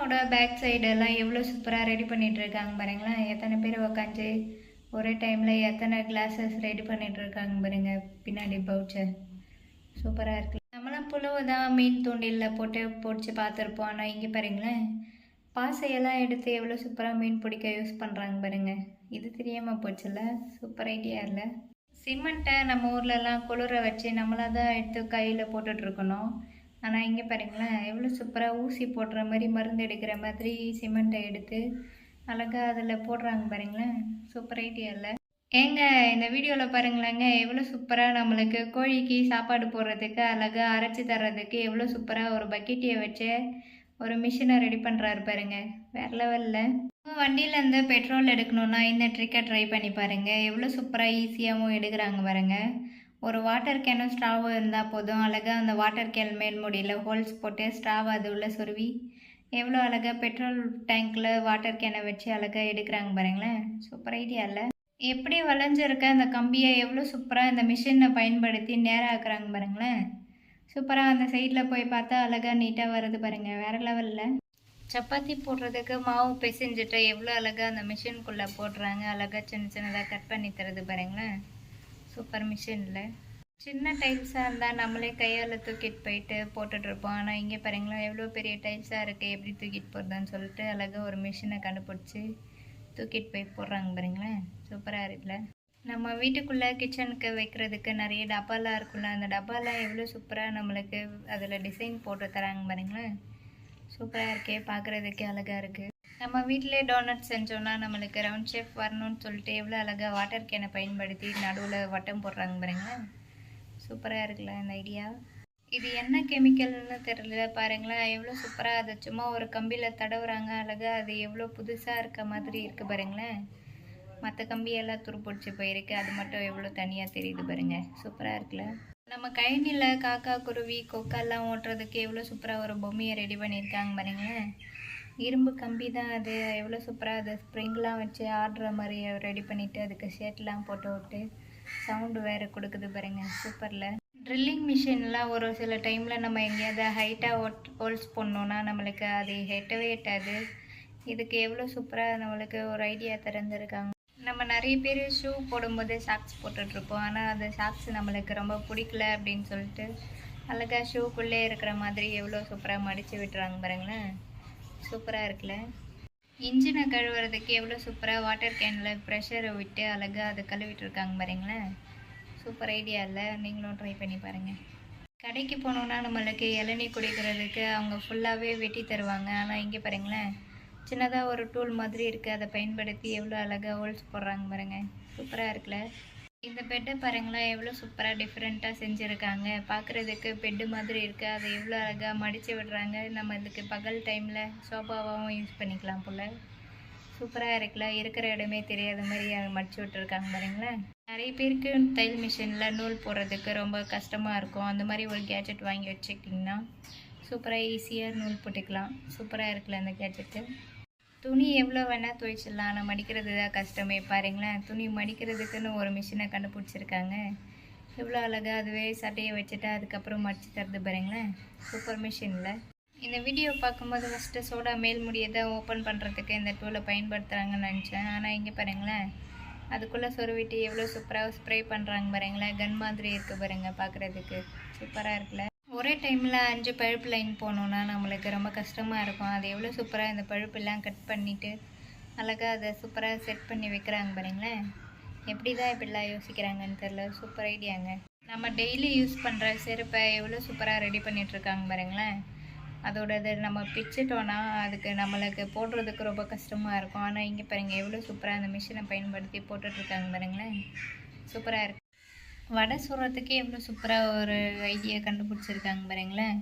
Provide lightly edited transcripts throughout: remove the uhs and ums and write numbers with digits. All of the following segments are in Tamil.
மிஷினோட பேக் சைடெல்லாம் எவ்வளோ சூப்பராக ரெடி பண்ணிகிட்டு இருக்காங்க பாருங்களேன். எத்தனை பேர் உக்காந்து ஒரே டைமில் எத்தனை கிளாஸஸ் ரெடி பண்ணிகிட்டு இருக்காங்க பாருங்க. பின்னாடி பவுச்சை சூப்பராக இருக்குது. நம்மளாம் புழுவை தான் மீன் தூண்டிலில் போட்டு பிடிச்சி பார்த்துருப்போம். ஆனால் இங்கே பாருங்களேன், பாசையெல்லாம் எடுத்து எவ்வளோ சூப்பராக மீன் பிடிக்க யூஸ் பண்ணுறாங்க பாருங்க. இது தெரியாமல் போச்சுல்ல, சூப்பர் ஐடியா இல்லை. சிமெண்ட்டை நம்ம ஊர்லலாம் குளிர வச்சு நம்மளாக தான் எடுத்து கையில் போட்டுட்ருக்கணும். ஆனால் இங்கே பாருங்களேன், எவ்வளோ சூப்பராக ஊசி போடுற மாதிரி மருந்து எடுக்கிற மாதிரி சிமெண்ட்டை எடுத்து அழகாக அதில் போடுறாங்க பாருங்களேன். சூப்பர் ஐடியா இல்லை. ஏங்க இந்த வீடியோவில் பாருங்களேங்க, எவ்வளோ சூப்பராக நம்மளுக்கு கோழிக்கு சாப்பாடு போடுறதுக்கு அழகாக அரைச்சி தர்றதுக்கு எவ்வளோ சூப்பராக ஒரு பக்கெட்டியை வச்சு ஒரு மிஷினை ரெடி பண்ணுறாரு பாருங்க. வேறு லெவலில். வண்டியிலேருந்து பெட்ரோல் எடுக்கணுன்னா இந்த ட்ரிக்கை ட்ரை பண்ணி பாருங்கள். எவ்வளோ சூப்பராக ஈஸியாகவும் எடுக்கிறாங்க பாருங்க. ஒரு வாட்டர் கேனும் ஸ்ட்ராவும் இருந்தால் போதும். அழகாக அந்த வாட்டர் கேன் மேல் முடியில் ஹோல்ஸ் போட்டு ஸ்ட்ராவை அது உள்ள சொருவி எவ்வளோ அழகாக பெட்ரோல் டேங்க்கில் வாட்டர் கேனை வச்சு அழகாக எடுக்கிறாங்க பாருங்களேன். சூப்பர் ஐடியா இல்லை. எப்படி வளைஞ்சிருக்க அந்த கம்பியை எவ்வளோ சூப்பராக இந்த மிஷினை பயன்படுத்தி நேராக ஆக்குறாங்க பாருங்களேன். சூப்பராக அந்த சைடில் போய் பார்த்தா அழகாக நீட்டாக வருது பாருங்கள். வேறு லெவலில். சப்பாத்தி போடுறதுக்கு மாவு பிசைஞ்சிட்டு எவ்வளோ அழகாக அந்த மிஷினுக்குள்ளே போடுறாங்க. அழகாக சின்ன சின்னதாக கட் பண்ணி தருது பாருங்களேன். சூப்பர் மிஷினில். சின்ன டைல்ஸாக இருந்தால் நம்மளே கையால் தூக்கிட்டு போயிட்டு போட்டுட்ருப்போம். ஆனால் இங்கே பாருங்களேன், எவ்வளோ பெரிய டைல்ஸாக இருக்குது, எப்படி தூக்கிட்டு போகிறதுன்னு சொல்லிட்டு அழகாக ஒரு மிஷினை கண்டுபிடிச்சி தூக்கிட்டு போய் போடுறாங்க பாருங்களேன். சூப்பராக இருக்குல்ல. நம்ம வீட்டுக்குள்ளே கிச்சனுக்கு வைக்கிறதுக்கு நிறைய டப்பாலாம் இருக்குல்ல, அந்த டப்பாலாம் எவ்வளோ சூப்பராக நம்மளுக்கு அதில் டிசைன் போட்டு தராங்க பாருங்களேன். சூப்பராக இருக்கே, பார்க்குறதுக்கே அழகாக இருக்குது. நம்ம வீட்டிலே டோனட் செஞ்சோன்னா நம்மளுக்கு ரவுண்ட் ஷேப் வரணும்னு சொல்லிட்டு எவ்வளோ அழகாக வாட்டர் கேனை பயன்படுத்தி நடுவில் வட்டம் போடுறாங்க பாருங்களேன். சூப்பராக இருக்குல்ல இந்த ஐடியா. இது என்ன கெமிக்கல்னு தெரியல பாருங்களேன். எவ்வளோ சூப்பராக அதை சும்மா ஒரு கம்பியில் தடவுறாங்க. அழகாக அது எவ்வளோ புதுசாக இருக்க மாதிரி இருக்குது பாருங்களேன். மற்ற கம்பியெல்லாம் துருப்பிடிச்சி போயிருக்கு, அது மட்டும் எவ்வளோ தனியாக தெரியுது பாருங்க. சூப்பராக இருக்குல்ல. நம்ம கைனியில் காக்கா குருவி கொக்கெல்லாம் ஓட்டுறதுக்கு எவ்வளோ சூப்பராக ஒரு பொம்மையை ரெடி பண்ணியிருக்காங்க பாருங்களேன். இரும்பு கம்பி தான் அது. எவ்வளோ சூப்பராக அதை ஸ்ப்ரிங்லாம் வச்சு ஆடுற மாதிரி ரெடி பண்ணிவிட்டு அதுக்கு ஷேட்லாம் போட்டு விட்டு சவுண்டு வேறு கொடுக்குது பாருங்க. சூப்பரில். ட்ரில்லிங் மிஷின்லாம் ஒரு சில டைமில் நம்ம எங்கேயாவது ஹைட்டாக ஹோல்ஸ் போடணுன்னா நம்மளுக்கு அது எட்டவே எட்டாது. இதுக்கு எவ்வளோ சூப்பராக நம்மளுக்கு ஒரு ஐடியா திறந்துருக்காங்க. நம்ம நிறைய பேர் ஷூ போடும்போது சாக்ஸ் போட்டுட்ருப்போம். ஆனால் அந்த சாக்ஸ் நம்மளுக்கு ரொம்ப பிடிக்கல அப்படின்னு சொல்லிட்டு அழகாக ஷூக்குள்ளே இருக்கிற மாதிரி எவ்வளோ சூப்பராக மடித்து விட்டுறாங்க பாருங்களேன். சூப்பராக இருக்குல்ல. இன்ஜினை கழுவுறதுக்கு எவ்வளோ சூப்பராக வாட்டர் கேனில் ப்ரெஷரை விட்டு அழகாக அதை கழுவிட்டு இருக்காங்க பாருங்களேன். சூப்பர் ஐடியா இல்லை, நீங்களும் ட்ரை பண்ணி பாருங்கள். கடைக்கு போனோன்னா நம்மளுக்கு இளநீ குடிக்கிறதுக்கு அவங்க ஃபுல்லாகவே வெட்டி தருவாங்க. ஆனால் இங்கே பாருங்களேன், சின்னதாக ஒரு டூல் மாதிரி இருக்குது, அதை பயன்படுத்தி எவ்வளோ அழகாக ஹோல்ஸ் போடுறாங்க பாருங்கள். சூப்பராக இருக்குல்ல. இந்த பெட்டை பாருங்களேன், எவ்வளோ சூப்பராக டிஃப்ரெண்ட்டாக செஞ்சுருக்காங்க. பார்க்குறதுக்கு பெட்டு மாதிரி இருக்குது, அதை எவ்வளோ அழகாக மடித்து விடுறாங்க. நம்ம இதுக்கு பகல் டைமில் சோஃபாவாகவும் யூஸ் பண்ணிக்கலாம் போல். சூப்பராக இருக்குல்ல. இருக்கிற இடமே தெரியாத மாதிரி மடித்து விட்டுருக்காங்க பாருங்களேன். நிறைய பேருக்கு தையல் மிஷினில் நூல் போடுறதுக்கு ரொம்ப கஷ்டமாக இருக்கும். அந்த மாதிரி ஒரு கேஜெட் வாங்கி வச்சுக்கிட்டிங்கன்னா சூப்பராக ஈஸியாக நூல் போட்டுக்கலாம். சூப்பராக இருக்குல்ல அந்த கேஜெட்டு. துணி எவ்வளோ வேணால் துவைச்சிடலாம், ஆனால் மடிக்கிறது தான் கஷ்டமே பாருங்களேன். துணி மடிக்கிறதுக்குன்னு ஒரு மிஷினை கண்டுபிடிச்சிருக்காங்க. எவ்வளோ அழகாக அதுவே சட்டையை வச்சுட்டு அதுக்கப்புறம் மடித்து தருது பாருங்களேன். சூப்பர் மிஷினில். இந்த வீடியோ பார்க்கும்போது ஃபஸ்ட்டு சோடா மேல் முடியை தான் ஓப்பன் பண்ணுறதுக்கு இந்த டூலை பயன்படுத்துகிறாங்கன்னு நினச்சேன். ஆனால் இங்கே பாருங்களேன், அதுக்குள்ளே சொருவிட்டு எவ்வளோ சூப்பராக ஸ்ப்ரே பண்ணுறாங்க பாருங்களேன். கன் மாதிரி இருக்குது பாருங்கள், பார்க்குறதுக்கு சூப்பராக இருக்குல்ல. ஒரே டைமில் 5 பழுப்பு லைன் போகணுன்னா நம்மளுக்கு ரொம்ப கஷ்டமாக இருக்கும். அது எவ்வளோ சூப்பராக இந்த பழுப்பெல்லாம் கட் பண்ணிவிட்டு அழகாக அதை சூப்பராக செட் பண்ணி வைக்கிறாங்க பாருங்களேன். எப்படி தான் இப்படிலாம் யோசிக்கிறாங்கன்னு தெரில. சூப்பர் ஐடியாங்க. நம்ம டெய்லி யூஸ் பண்ணுற செருப்பை எவ்வளோ சூப்பராக ரெடி பண்ணிகிட்ருக்காங்க பாருங்களேன். அதோடது நம்ம பிச்சுட்டோன்னா அதுக்கு நம்மளுக்கு போடுறதுக்கு ரொம்ப கஷ்டமாக இருக்கும். ஆனால் இங்கே பாருங்கள், எவ்வளோ சூப்பராக அந்த மிஷினை பயன்படுத்தி போட்டுட்ருக்காங்க பாருங்களேன். சூப்பராக இருக்குது. வடை சுடுறதுக்கே எவ்வளோ சூப்பராக ஒரு ஐடியா கண்டுபிடிச்சிருக்காங்க பாருங்களேன்.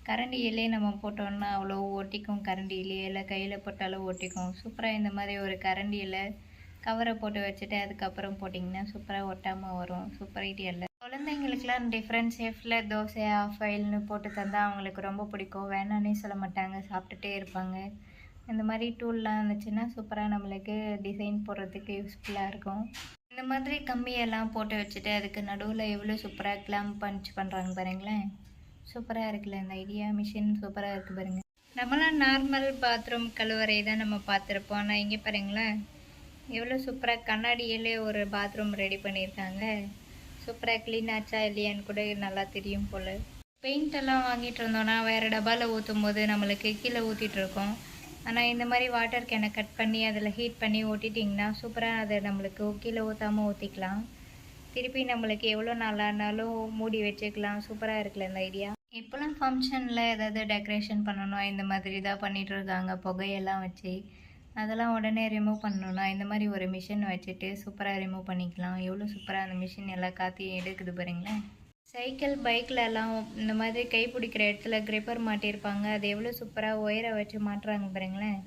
கரண்டியிலே நம்ம போட்டோன்னா அவ்வளோ ஒட்டிக்கும். கரண்டியிலே இல்லை கையில் போட்டாலும் ஒட்டிக்கும். சூப்பராக இந்த மாதிரி ஒரு கரண்டியில் கவரை போட்டு வச்சுட்டு அதுக்கப்புறம் போட்டிங்கன்னா சூப்பராக ஒட்டாமல் வரும். சூப்பர் ஐடியா இல்லை. குழந்தைங்களுக்குலாம் டிஃப்ரெண்ட் ஷேஃபில் தோசை ஆஃப் ஆயில்னு போட்டு தந்தால் அவங்களுக்கு ரொம்ப பிடிக்கும். வேணான்னே சொல்ல மாட்டாங்க, சாப்பிட்டுட்டே இருப்பாங்க. இந்த மாதிரி டூல்லாம் இருந்துச்சுன்னா சூப்பராக நம்மளுக்கு டிசைன் போடுறதுக்கு யூஸ்ஃபுல்லாக இருக்கும். இந்த மாதிரி கம்பியெல்லாம் போட்டு வச்சுட்டு அதுக்கு நடுவில் எவ்வளோ சூப்பராக கிளாம்ப் பஞ்ச் பண்ணுறாங்க பாருங்களேன். சூப்பராக இருக்குல்ல இந்த ஐடியா. மிஷின் சூப்பராக இருக்குது பாருங்கள். நம்மளாம் நார்மல் பாத்ரூம் கழுவறை தான் நம்ம பார்த்துருப்போம். ஆனால் இங்கே பாருங்களேன், எவ்வளோ சூப்பராக கண்ணாடியிலே ஒரு பாத்ரூம் ரெடி பண்ணியிருக்காங்க. சூப்பராக க்ளீன் ஆச்சா இல்லையான்னு கூட நல்லா தெரியும் போல். பெயிண்ட் எல்லாம் வாங்கிட்டு இருந்தோன்னா வேறு டப்பாவில் ஊற்றும் போது நம்மளுக்கு கீழே ஊற்றிட்டு இருக்கோம். ஆனால் இந்த மாதிரி வாட்டர் கேனை கட் பண்ணி அதில் ஹீட் பண்ணி ஓட்டிட்டிங்கன்னா சூப்பராக அதை நம்மளுக்கு கீழே ஊற்றாமல் ஊற்றிக்கலாம். திருப்பி நம்மளுக்கு எவ்வளோ நாளானாலும் மூடி வச்சுக்கலாம். சூப்பராக இருக்குல்ல இந்த ஐடியா. இப்போலாம் ஃபங்க்ஷனில் ஏதாவது டெக்கரேஷன் பண்ணணும் இந்த மாதிரி தான் பண்ணிகிட்டு இருக்காங்க, புகையெல்லாம் வச்சு. அதெல்லாம் உடனே ரிமூவ் பண்ணணுன்னா இந்த மாதிரி ஒரு மிஷின் வச்சுட்டு சூப்பராக ரிமூவ் பண்ணிக்கலாம். எவ்வளோ சூப்பராக அந்த மிஷின் எல்லாம் காற்றி எடுக்குது பாருங்களேன். சைக்கிள் பைக்கில் எல்லாம் இந்த மாதிரி கை பிடிக்கிற இடத்துல கிரிப்பர் மாட்டியிருப்பாங்க. அது எவ்வளோ சூப்பராக ஒயரை வச்சு மாட்டுறாங்க பாருங்களேன்.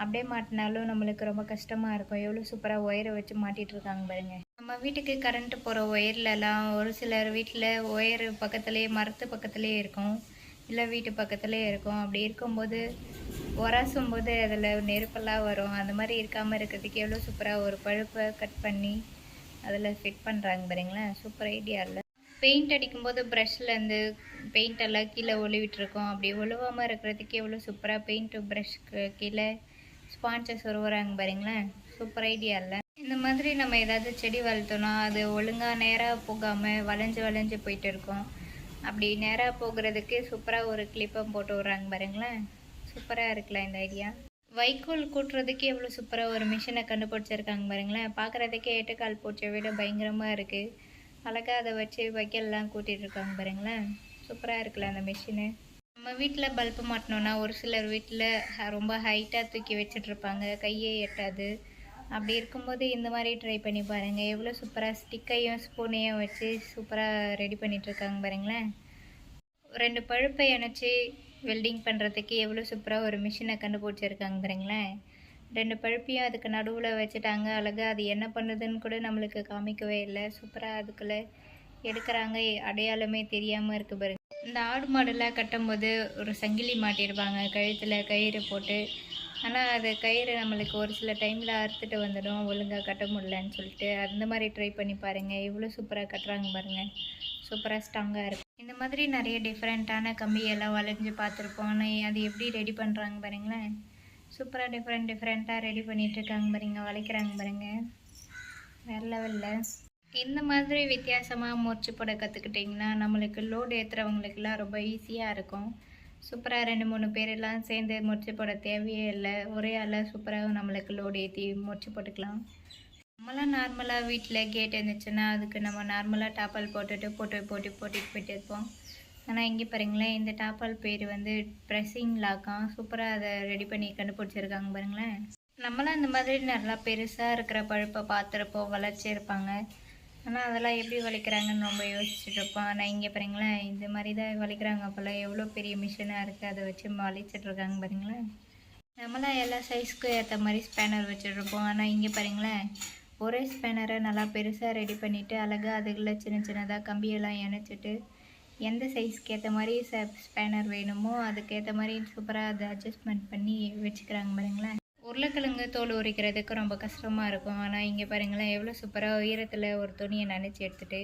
அப்படியே மாட்டினாலும் நம்மளுக்கு ரொம்ப கஷ்டமாக இருக்கும். எவ்வளோ சூப்பராக ஒயரை வச்சு மாட்டிகிட்டு இருக்காங்க பாருங்க. நம்ம வீட்டுக்கு கரண்ட்டு போகிற ஒயர்லலாம் ஒரு சிலர் வீட்டில் ஒயர் பக்கத்துலேயே மரத்து பக்கத்துலேயே இருக்கும், இல்லை வீட்டு பக்கத்துலேயே இருக்கும். அப்படி இருக்கும்போது உரசும்போது அதில் நெருப்பெல்லாம் வரும். அந்த மாதிரி இருக்காமல் இருக்கிறதுக்கு எவ்வளோ சூப்பராக ஒரு பழுப்பை கட் பண்ணி அதில் ஃபிட் பண்ணுறாங்க பாருங்களேன். சூப்பர் ஐடியா இல்லை? பெயிண்ட் அடிக்கும்போது ப்ரஷ்லேருந்து பெயிண்ட் எல்லாம் கீழே ஒழுவிட்டுருக்கோம். அப்படி ஒழுவாமல் இருக்கிறதுக்கு எவ்வளோ சூப்பராக பெயிண்ட்டு ப்ரஷ்க்கு கீழே ஸ்பான்சை சொருவுறாங்க பாருங்களேன். சூப்பர் ஐடியா இல்லை? இந்த மாதிரி நம்ம ஏதாவது செடி வளர்த்தோன்னா அது ஒழுங்காக நேராக போகாமல் வளைஞ்சு போயிட்டு இருக்கோம். அப்படி நேராக போகிறதுக்கு சூப்பராக ஒரு கிளிப்பை போட்டு விட்றாங்க பாருங்களேன். சூப்பராக இருக்குல்ல இந்த ஐடியா? வைக்கோல் கூட்டுறதுக்கு எவ்வளோ சூப்பராக ஒரு மிஷினை கண்டுபிடிச்சிருக்காங்க பாருங்களேன். பார்க்குறதுக்கே எட்டுக்கால் பூச்சியை விட பயங்கரமாக இருக்குது. அழகாக அதை வச்சு வைக்கல்லாம் கூட்டிகிட்டு இருக்காங்க பாருங்களேன். சூப்பராக இருக்குல்ல அந்த மிஷினு? நம்ம வீட்டில் பல்பு மாட்டினோன்னா ஒரு சிலர் வீட்டில் ரொம்ப ஹைட்டாக தூக்கி வச்சிட்ருப்பாங்க, கையே எட்டாது. அப்படி இருக்கும்போது இந்த மாதிரி ட்ரை பண்ணி பாருங்கள். எவ்வளோ சூப்பராக ஸ்டிக்கையும் ஸ்பூனையும் வச்சு சூப்பராக ரெடி பண்ணிகிட்ருக்காங்க பாருங்களேன். 2 பழுப்பை இணைச்சி வெல்டிங் பண்ணுறதுக்கு எவ்வளோ சூப்பராக ஒரு மிஷினை கண்டுபிடிச்சிருக்காங்க பாருங்களேன். 2 பழுப்பையும் அதுக்கு நடுவில் வச்சுட்டாங்க. அழகாக அது என்ன பண்ணுதுன்னு கூட நம்மளுக்கு காமிக்கவே இல்லை. சூப்பராக அதுக்குள்ளே எடுக்கிறாங்க, அடையாளமே தெரியாமல் இருக்குது பாருங்க. இந்த ஆடு மாடெல்லாம் கட்டும்போது ஒரு சங்கிலி மாட்டியிருப்பாங்க கழுத்தில் கயிறு போட்டு. ஆனால் அது கயிறு நம்மளுக்கு ஒரு சில டைமில் அறுத்துட்டு வந்துடும், ஒழுங்காக கட்ட முடியலன்னு சொல்லிட்டு. அந்த மாதிரி ட்ரை பண்ணி பாருங்கள். எவ்வளோ சூப்பராக கட்டுறாங்க பாருங்கள். சூப்பராக ஸ்ட்ராங்காக இருக்கும். இந்த மாதிரி நிறைய டிஃப்ரெண்ட்டான கம்பியெல்லாம் வளைஞ்சு பார்த்துருப்போம். ஆனால் அது எப்படி ரெடி பண்ணுறாங்க பாருங்களேன். சூப்பராக டிஃப்ரெண்ட்டாக ரெடி பண்ணிகிட்ருக்காங்க பாருங்க, வளைக்கிறாங்க பாருங்க. வேறு லெவலில். இந்த மாதிரி வித்தியாசமாக முறிச்சு போட கற்றுக்கிட்டிங்கன்னா நம்மளுக்கு லோடு ஏற்றுறவங்களுக்கெல்லாம் ரொம்ப ஈஸியாக இருக்கும். சூப்பராக 2-3 பேரெல்லாம் சேர்ந்து முறிச்சு போட தேவையே இல்லை. ஒரே ஆளாக சூப்பராக நம்மளுக்கு லோடு ஏற்றி முறிச்சு போட்டுக்கலாம். நம்மளாம் நார்மலாக வீட்டில் கேட் இருந்துச்சுன்னா அதுக்கு நம்ம நார்மலாக டாப்பால் போட்டுட்டு போயிட்டு இருப்போம். ஆனால் இங்கே பாருங்களேன், இந்த டாப்பால் பேர் வந்து ப்ரெஸ்ஸிங் லாக்காம். சூப்பராக அதை ரெடி பண்ணி கண்டுபிடிச்சிருக்காங்க பாருங்களேன். நம்மளாம் இந்த மாதிரி நல்லா பெருசாக இருக்கிற பழுப்பை பார்த்துருப்போம், வளைச்சிருப்பாங்க. ஆனால் அதெல்லாம் எப்படி வளைக்கிறாங்கன்னு ரொம்ப யோசிச்சுட்டு இருப்போம். ஆனால் இங்கே பாருங்களேன், இந்த மாதிரி தான் வளைக்கிறாங்க போல். எவ்வளோ பெரிய மிஷினாக இருக்குது, அதை வச்சு வளைச்சிட்ருக்காங்க பாருங்களேன். நம்மளாம் எல்லா சைஸ்க்கும் ஏற்ற மாதிரி ஸ்பேனர் வச்சுட்ருப்போம். ஆனால் இங்கே பாருங்களேன், ஒரே ஸ்பேனரை நல்லா பெருசாக ரெடி பண்ணிவிட்டு அழகாக அதுக்குள்ளே சின்னதாக கம்பியெல்லாம் இணைச்சிட்டு எந்த சைஸ்க்கு ஏற்ற மாதிரி ஸ்பேனர் வேணுமோ அதுக்கேற்ற மாதிரி சூப்பராக அதை அட்ஜஸ்ட்மெண்ட் பண்ணி வச்சுக்கிறாங்க பாருங்களேன். உருளைக்கிழங்கு தோல் உரிக்கிறதுக்கு ரொம்ப கஷ்டமாக இருக்கும். ஆனால் இங்கே பாருங்களேன், எவ்வளோ சூப்பராக ஈரத்தில் ஒரு துணியை நனைச்சி எடுத்துகிட்டு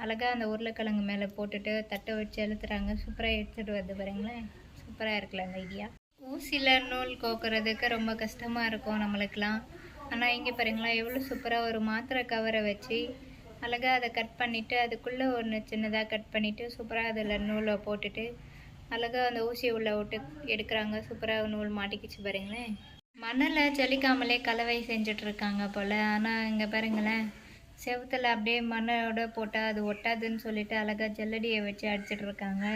அழகாக அந்த உருளைக்கிழங்கு மேலே போட்டுட்டு தட்டை வச்சு அழுத்துறாங்க. சூப்பராக எடுத்துகிட்டு வருது பாருங்களேன். சூப்பராக இருக்குல்ல அந்த ஐடியா? ஊசியில் நூல் கோக்குறதுக்கு ரொம்ப கஷ்டமாக இருக்கும் நம்மளுக்கெலாம். ஆனால் இங்கே பாருங்களேன், எவ்வளோ சூப்பராக ஒரு மாத்திரை கவரை வச்சு அழகாக அதை கட் பண்ணிவிட்டு அதுக்குள்ளே ஒன்று சின்னதாக கட் பண்ணிவிட்டு சூப்பராக அதில் நூலை போட்டுட்டு அழகாக அந்த ஊசியை உள்ளே விட்டு எடுக்கிறாங்க. சூப்பராக நூல் மாட்டிக்கிச்சு பாருங்களேன். மணலை ஜலிக்காமலே கலவை செஞ்சிட்ருக்காங்க போல். ஆனால் இங்கே பாருங்களேன், செவத்தில் அப்படியே மண்ணோட போட்டால் அது ஒட்டாதுன்னு சொல்லிட்டு அழகாக ஜல்லடியை வச்சு அடிச்சிட்ருக்காங்க.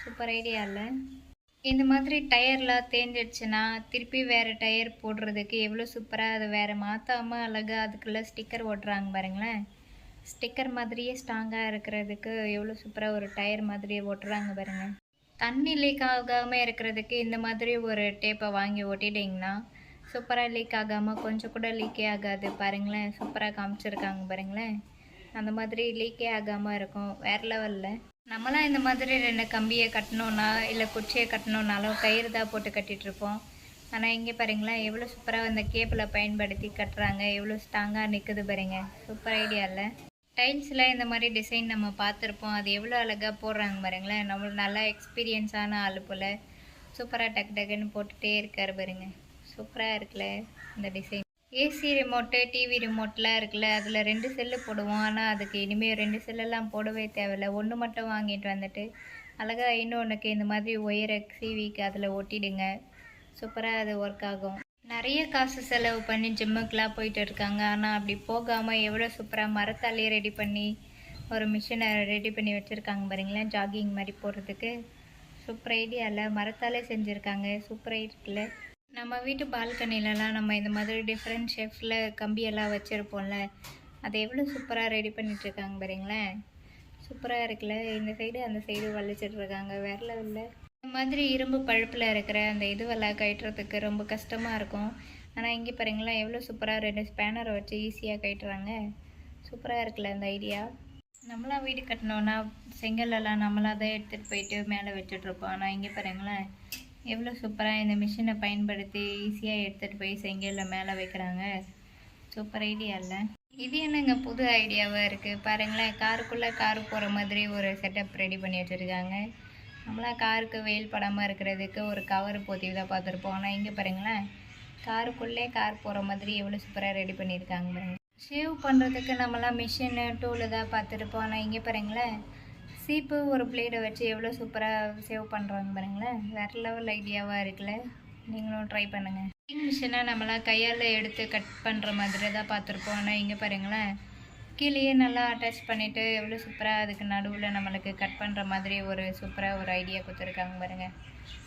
சூப்பர் ஐடியா இல்லை? இந்த மாதிரி டயர்லாம் தேஞ்சிடுச்சுன்னா திருப்பி வேறு டயர் போடுறதுக்கு எவ்வளோ சூப்பராக அதை வேறு மாற்றாமல் அழகாக அதுக்குள்ளே ஸ்டிக்கர் ஓட்டுறாங்க பாருங்களேன். ஸ்டிக்கர் மாதிரியே ஸ்ட்ராங்காக இருக்கிறதுக்கு எவ்வளோ சூப்பராக ஒரு டயர் மாதிரியே ஓட்டுறாங்க பாருங்கள். தண்ணி லீக் ஆகாமல் இருக்கிறதுக்கு இந்த மாதிரி ஒரு டேப்பை வாங்கி ஒட்டிட்டிங்கன்னா சூப்பராக லீக் ஆகாமல் கொஞ்சம் கூட லீக்கே ஆகாது பாருங்களேன். சூப்பராக காமிச்சிருக்காங்க பாருங்களேன். அந்த மாதிரி லீக்கே ஆகாமல் இருக்கும். வேறு லெவலில். நம்மளாம் இந்த மாதிரி 2 கம்பியை கட்டணுன்னா இல்லை குச்சியை கட்டணுன்னாலும் கயிறு தான் போட்டு கட்டிகிட்ருப்போம். ஆனால் இங்கே பாருங்களேன், எவ்வளோ சூப்பராக அந்த கேபிளை பயன்படுத்தி கட்டுறாங்க. எவ்வளோ ஸ்ட்ராங்காக நிற்குது பாருங்க. சூப்பர் ஐடியா இல்லை? டைல்ஸில் இந்த மாதிரி டிசைன் நம்ம பார்த்துருப்போம். அது எவ்வளோ அழகாக போடுறாங்க பாருங்களேன். நம்மளுக்கு நல்லா எக்ஸ்பீரியன்ஸான ஆள் போல். சூப்பராக டக்கு டக்குன்னு போட்டுகிட்டே இருக்காரு பாருங்க. சூப்பராக இருக்குல்ல இந்த டிசைன். ஏசி ரிமோட்டு, டிவி ரிமோட்லாம் இருக்குல்ல, அதில் 2 செல்லு போடுவோம். ஆனால் அதுக்கு இனிமேல் 2 செல்லெல்லாம் போடவே தேவையில்ல. ஒன்று மட்டும் வாங்கிட்டு வந்துட்டு அழகாக இன்னொன்றுக்கு இந்த மாதிரி ஒயரை சீவிக்கு அதில் ஒட்டிடுங்க. சூப்பராக அது ஒர்க் ஆகும். நிறைய காசு செலவு பண்ணி ஜிம்முக்கெலாம் போயிட்டு இருக்காங்க. ஆனால் அப்படி போகாமல் எவ்வளோ சூப்பராக மரத்தாலே ரெடி பண்ணி ஒரு மிஷினை ரெடி பண்ணி வச்சுருக்காங்க பாருங்களேன், ஜாகிங் மாதிரி போடுறதுக்கு. சூப்பர் ஐடியா இல்லை, மரத்தாலே செஞ்சுருக்காங்க. சூப்பராக இருக்குல்ல. நம்ம வீட்டு பால்கனிலலாம் நம்ம இந்த மாதிரி டிஃப்ரெண்ட் ஷேப்ஸில் கம்பியெல்லாம் வச்சுருப்போம்ல, அதை எவ்வளோ சூப்பராக ரெடி பண்ணிகிட்ருக்காங்க பாருங்களேன். சூப்பராக இருக்குல்ல. இந்த சைடு அந்த சைடு வளைச்சிட்ருக்காங்க, வேறு லெவலில். இந்த மாதிரி இரும்பு பழுப்பில் இருக்கிற அந்த இதுவெல்லாம் கட்டுறதுக்கு ரொம்ப கஷ்டமாக இருக்கும். ஆனால் இங்கே பாருங்களேன் எவ்வளோ சூப்பராக 2 ஸ்பேனரை வச்சு ஈஸியாக கட்டுறாங்க. சூப்பராக இருக்குல்ல இந்த ஐடியா. நம்மளாம் வீடு கட்டினோன்னா செங்கல்லாம் நம்மளாக தான் எடுத்துகிட்டு போயிட்டு மேலே வச்சுட்ருப்போம். ஆனால் இங்கே பாருங்களேன் எவ்வளோ சூப்பராக இந்த மிஷினை பயன்படுத்தி ஈஸியாக எடுத்துகிட்டு போய் செங்கல்ல மேலே வைக்கிறாங்க. சூப்பர் ஐடியா இல்லை. இது என்னங்க புது ஐடியாவாக இருக்குது பாருங்களேன். காருக்குள்ளே காரு போகிற மாதிரி ஒரு செட்டப் ரெடி பண்ணி வச்சுருக்காங்க. நம்மளாம் காருக்கு வெயில் படாமல் இருக்கிறதுக்கு ஒரு கவர் போத்தி தான் பார்த்துருப்போம். ஆனால் இங்கே பாருங்களேன் காருக்குள்ளே கார் போகிற மாதிரி எவ்வளோ சூப்பராக ரெடி பண்ணியிருக்காங்க பாருங்க. ஷேவ் பண்ணுறதுக்கு நம்மளாம் மிஷினு டூலு தான் பார்த்துருப்போம். ஆனால் இங்கே பாருங்களேன் சீப்பு ஒரு பிளேடை வச்சு எவ்வளோ சூப்பராக சேவ் பண்ணுறாங்க பாருங்களேன். வேறு லெவல் ஐடியாவாக இருக்குல்ல. நீங்களும் ட்ரை பண்ணுங்கள். மிஷினை நம்மளாம் கையால் எடுத்து கட் பண்ணுற மாதிரி தான் பார்த்துருப்போம். ஆனால் இங்கே பாருங்களேன் கீழேயே நல்லா அட்டாச் பண்ணிவிட்டு எவ்வளோ சூப்பராக அதுக்கு நடுவில் நம்மளுக்கு கட் பண்ணுற மாதிரி ஒரு சூப்பராக ஒரு ஐடியா கொடுத்துருக்காங்க பாருங்கள்.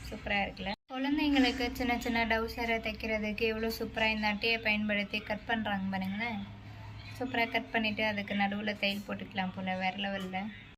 சூப்பராக இருக்குல்ல. குழந்தைங்களுக்கு சின்ன சின்ன டவுசரை தைக்கிறதுக்கு எவ்வளோ சூப்பராக இந்த அட்டையை பயன்படுத்தி கட் பண்ணுறாங்க பாருங்களேன். சூப்பராக கட் பண்ணிவிட்டு அதுக்கு நடுவில் தையல் போட்டுக்கலாம் போல். வேறு லெவலில்